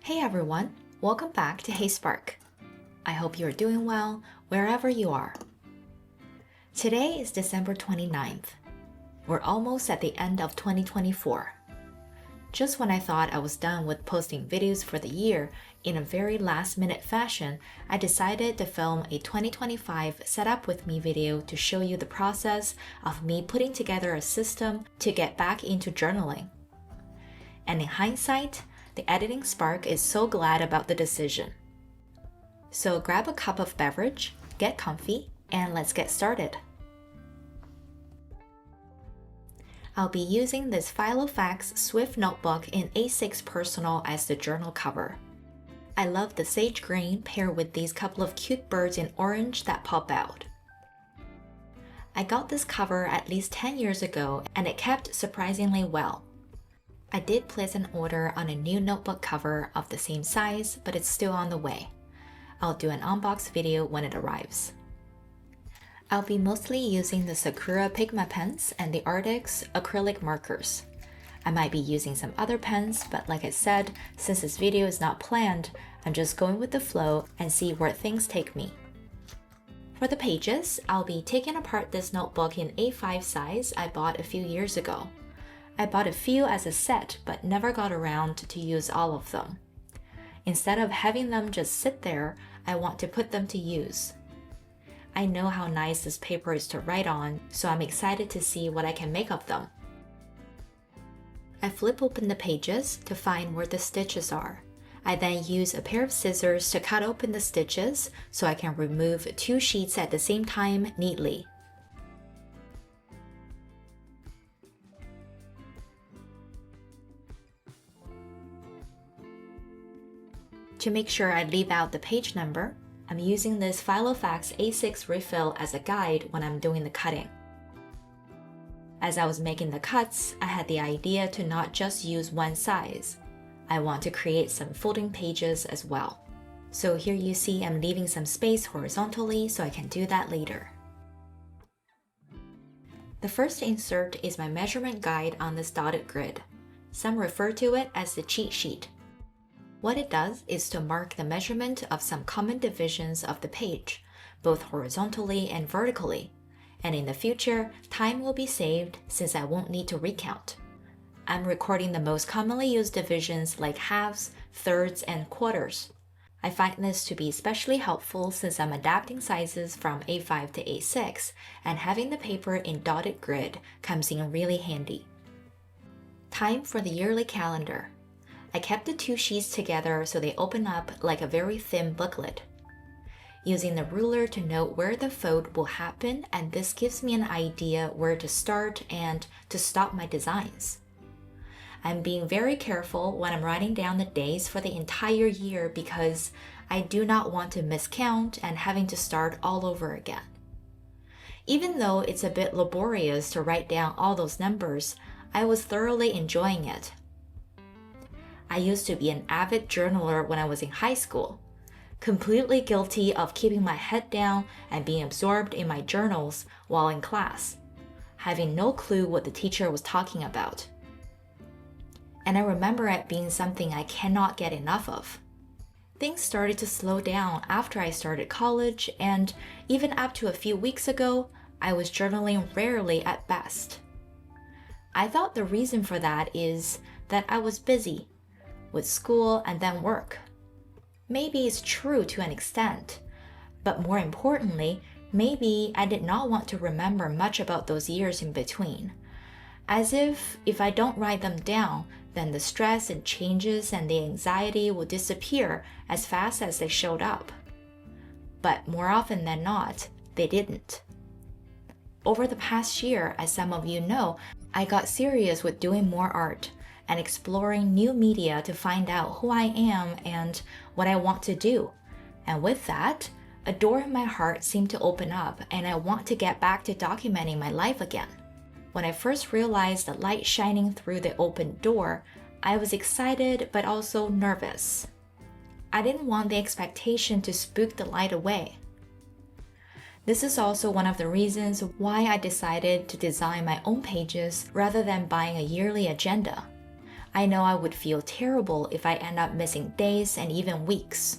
Hey everyone, welcome back to Hey Spark. I hope you are doing well wherever you are. Today is December 29th. We're almost at the end of 2024. Just when I thought I was done with posting videos for the year, in a very last-minute fashion, I decided to film a 2025 Setup With Me video to show you the process of me putting together a system to get back into journaling. And in hindsight, the editing spark is so glad about the decision. So grab a cup of beverage, get comfy, and let's get started. I'll be using this Filofax Swift notebook in A6 Personal as the journal cover. I love the sage green paired with these couple of cute birds in orange that pop out. I got this cover at least 10 years ago and it kept surprisingly well. I did place an order on a new notebook cover of the same size, but it's still on the way. I'll do an unbox video when it arrives. I'll be mostly using the Sakura Pigma pens and the Arrrtx acrylic markers. I might be using some other pens, but like I said, since this video is not planned, I'm just going with the flow and see where things take me. For the pages, I'll be taking apart this notebook in A5 size I bought a few years ago. I bought a few as a set, but never got around to use all of them. Instead of having them just sit there, I want to put them to use. I know how nice this paper is to write on, so I'm excited to see what I can make of them. I flip open the pages to find where the stitches are. I then use a pair of scissors to cut open the stitches so I can remove two sheets at the same time neatly. To make sure I leave out the page number, I'm using this Filofax A6 refill as a guide when I'm doing the cutting. As I was making the cuts, I had the idea to not just use one size. I want to create some folding pages as well. So here you see I'm leaving some space horizontally so I can do that later. The first insert is my measurement guide on this dotted grid. Some refer to it as the cheat sheet. What it does is to mark the measurement of some common divisions of the page, both horizontally and vertically, and in the future, time will be saved since I won't need to recount. I'm recording the most commonly used divisions like halves, thirds, and quarters. I find this to be especially helpful since I'm adapting sizes from A5 to A6, and having the paper in dotted grid comes in really handy. Time for the yearly calendar. I kept the two sheets together so they open up like a very thin booklet. Using the ruler to note where the fold will happen, and this gives me an idea where to start and to stop my designs. I'm being very careful when I'm writing down the days for the entire year because I do not want to miscount and having to start all over again. Even though it's a bit laborious to write down all those numbers, I was thoroughly enjoying it. I used to be an avid journaler when I was in high school, completely guilty of keeping my head down and being absorbed in my journals while in class, having no clue what the teacher was talking about. And I remember it being something I cannot get enough of. Things started to slow down after I started college, and even up to a few weeks ago, I was journaling rarely at best. I thought the reason for that is that I was busy with school and then work. Maybe it's true to an extent, but more importantly, maybe I did not want to remember much about those years in between. As if I don't write them down, then the stress and changes and the anxiety will disappear as fast as they showed up. But more often than not, they didn't. Over the past year, as some of you know, I got serious with doing more art and exploring new media to find out who I am and what I want to do. And with that, a door in my heart seemed to open up and I want to get back to documenting my life again. When I first realized the light shining through the open door, I was excited but also nervous. I didn't want the expectation to spook the light away. This is also one of the reasons why I decided to design my own pages rather than buying a yearly agenda. I know I would feel terrible if I end up missing days and even weeks.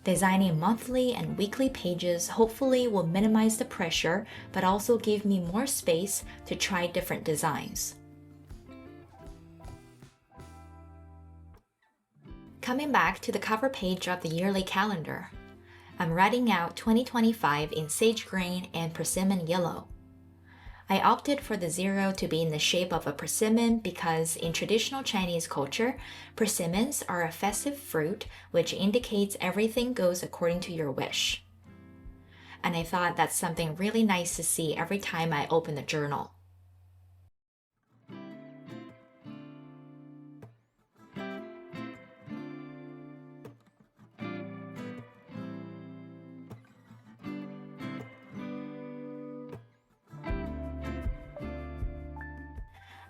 Designing monthly and weekly pages hopefully will minimize the pressure, but also give me more space to try different designs. Coming back to the cover page of the yearly calendar, I'm writing out 2025 in sage green and persimmon yellow. I opted for the 0 to be in the shape of a persimmon because in traditional Chinese culture, persimmons are a festive fruit which indicates everything goes according to your wish. And I thought that's something really nice to see every time I open the journal.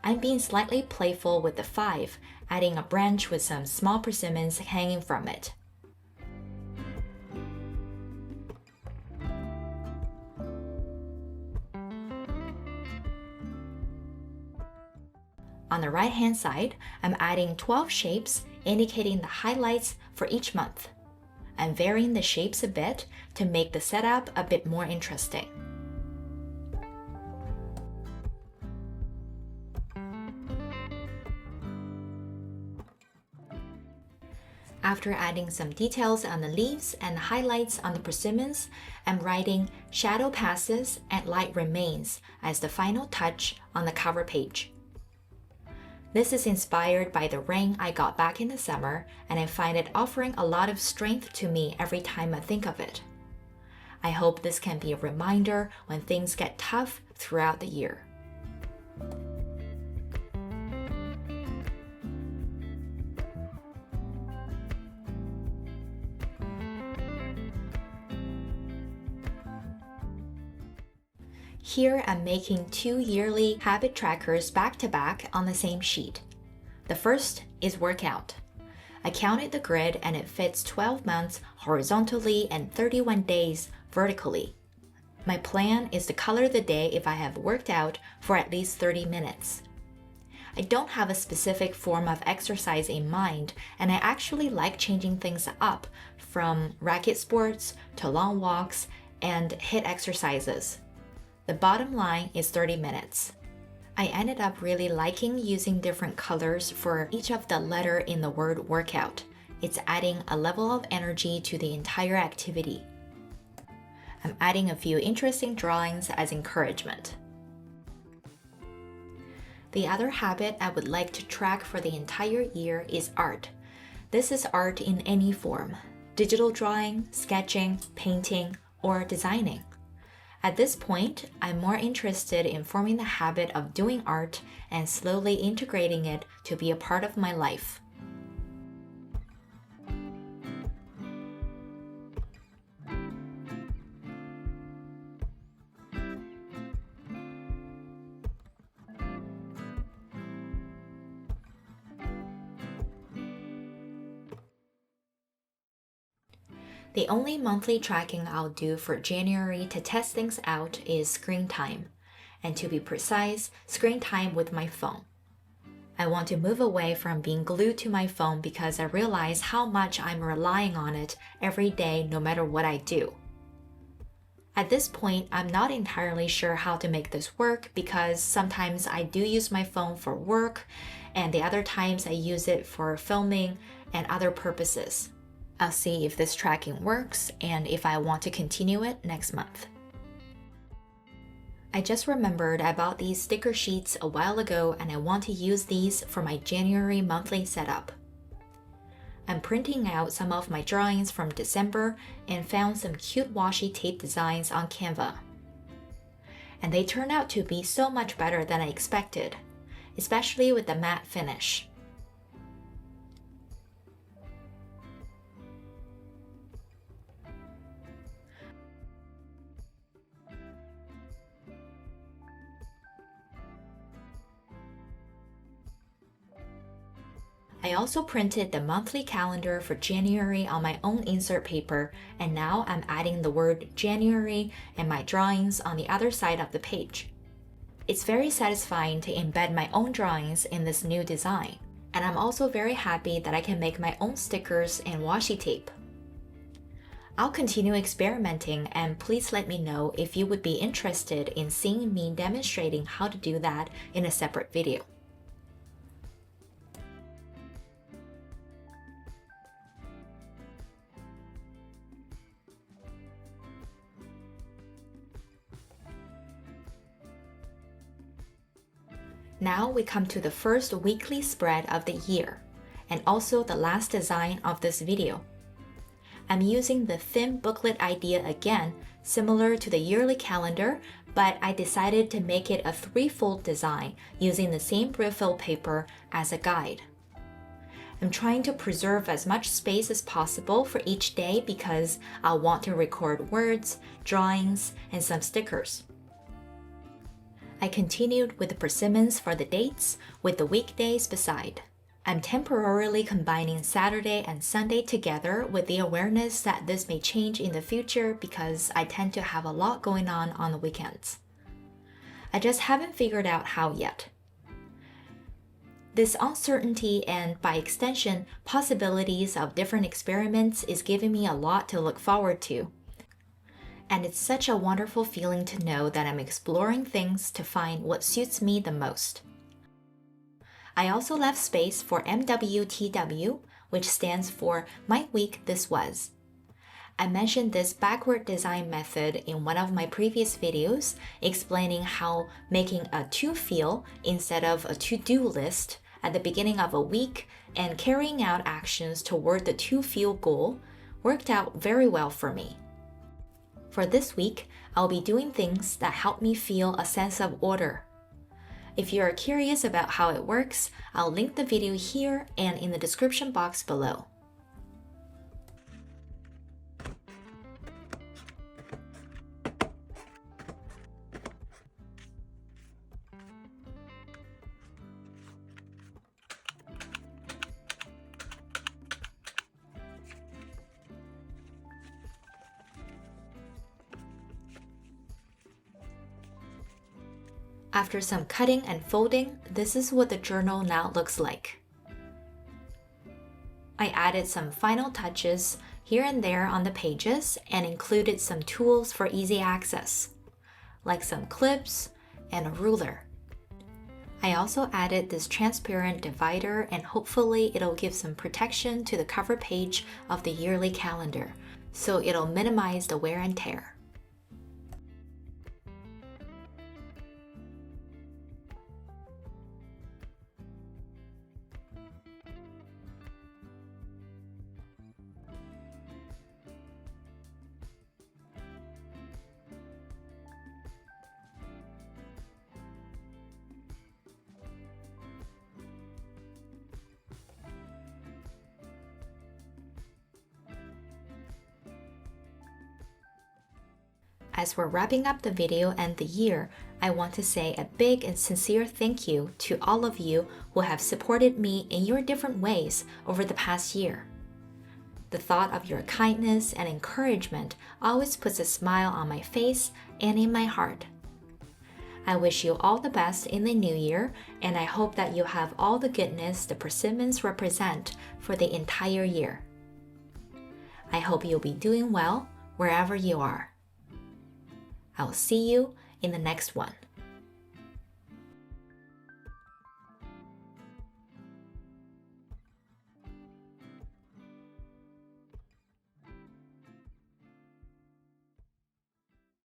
I'm being slightly playful with the 5, adding a branch with some small persimmons hanging from it. On the right-hand side, I'm adding 12 shapes, indicating the highlights for each month. I'm varying the shapes a bit to make the setup a bit more interesting. After adding some details on the leaves and highlights on the persimmons, I'm writing "Shadow passes and light remains" as the final touch on the cover page. This is inspired by the rain I got back in the summer, and I find it offering a lot of strength to me every time I think of it. I hope this can be a reminder when things get tough throughout the year. Here I'm making 2 yearly habit trackers back to back on the same sheet. The first is workout. I counted the grid and it fits 12 months horizontally and 31 days vertically. My plan is to color the day if I have worked out for at least 30 minutes. I don't have a specific form of exercise in mind, and I actually like changing things up from racket sports to long walks and HIIT exercises. The bottom line is 30 minutes. I ended up really liking using different colors for each of the letter in the word workout. It's adding a level of energy to the entire activity. I'm adding a few interesting drawings as encouragement. The other habit I would like to track for the entire year is art. This is art in any form: digital drawing, sketching, painting, or designing. At this point, I'm more interested in forming the habit of doing art and slowly integrating it to be a part of my life. The only monthly tracking I'll do for January to test things out is screen time, and to be precise, screen time with my phone. I want to move away from being glued to my phone because I realize how much I'm relying on it every day no matter what I do. At this point, I'm not entirely sure how to make this work because sometimes I do use my phone for work, and the other times I use it for filming and other purposes. I'll see if this tracking works and if I want to continue it next month. I just remembered I bought these sticker sheets a while ago and I want to use these for my January monthly setup. I'm printing out some of my drawings from December and found some cute washi tape designs on Canva. And they turned out to be so much better than I expected, especially with the matte finish. I also printed the monthly calendar for January on my own insert paper, and now I'm adding the word January and my drawings on the other side of the page. It's very satisfying to embed my own drawings in this new design. And I'm also very happy that I can make my own stickers and washi tape. I'll continue experimenting, and please let me know if you would be interested in seeing me demonstrating how to do that in a separate video. Now we come to the first weekly spread of the year, and also the last design of this video. I'm using the thin booklet idea again, similar to the yearly calendar, but I decided to make it a three-fold design using the same refill paper as a guide. I'm trying to preserve as much space as possible for each day because I want to record words, drawings, and some stickers. I continued with the persimmons for the dates, with the weekdays beside. I'm temporarily combining Saturday and Sunday together with the awareness that this may change in the future because I tend to have a lot going on the weekends. I just haven't figured out how yet. This uncertainty and, by extension, possibilities of different experiments is giving me a lot to look forward to. And it's such a wonderful feeling to know that I'm exploring things to find what suits me the most. I also left space for MWTW, which stands for My Week This Was. I mentioned this backward design method in one of my previous videos, explaining how making a to-feel instead of a to-do list at the beginning of a week and carrying out actions toward the to-feel goal worked out very well for me. For this week, I'll be doing things that help me feel a sense of order. If you are curious about how it works, I'll link the video here and in the description box below. After some cutting and folding, this is what the journal now looks like. I added some final touches here and there on the pages and included some tools for easy access, like some clips and a ruler. I also added this transparent divider, and hopefully it'll give some protection to the cover page of the yearly calendar, so it'll minimize the wear and tear. As we're wrapping up the video and the year, I want to say a big and sincere thank you to all of you who have supported me in your different ways over the past year. The thought of your kindness and encouragement always puts a smile on my face and in my heart. I wish you all the best in the new year, and I hope that you have all the goodness the persimmons represent for the entire year. I hope you'll be doing well wherever you are. I'll see you in the next one.